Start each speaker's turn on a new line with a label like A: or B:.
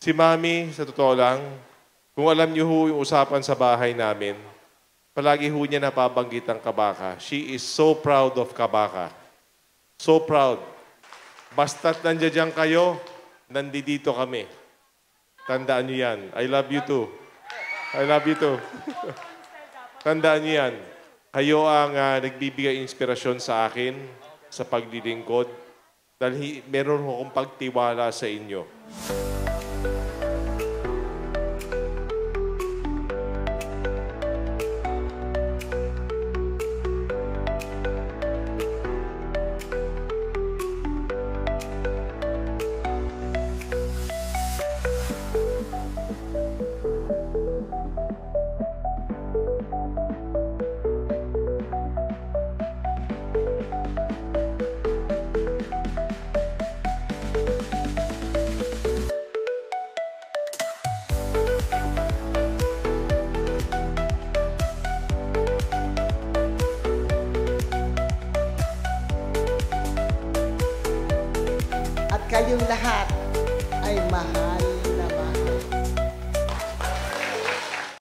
A: Si Mami, sa totoo lang, kung alam niyo ho yung usapan sa bahay namin, palagi ho niya napabanggit ang Kabaka. She is so proud of Kabaka. So proud. Basta't nandiyan kayo, nandito kami. Tandaan niyo yan. I love you too. I love you too. Tandaan niyo yan. Kayo ang nagbibigay inspirasyon sa akin sa paglilingkod dahil meron akong pagtiwala sa inyo.
B: At kayong lahat ay mahal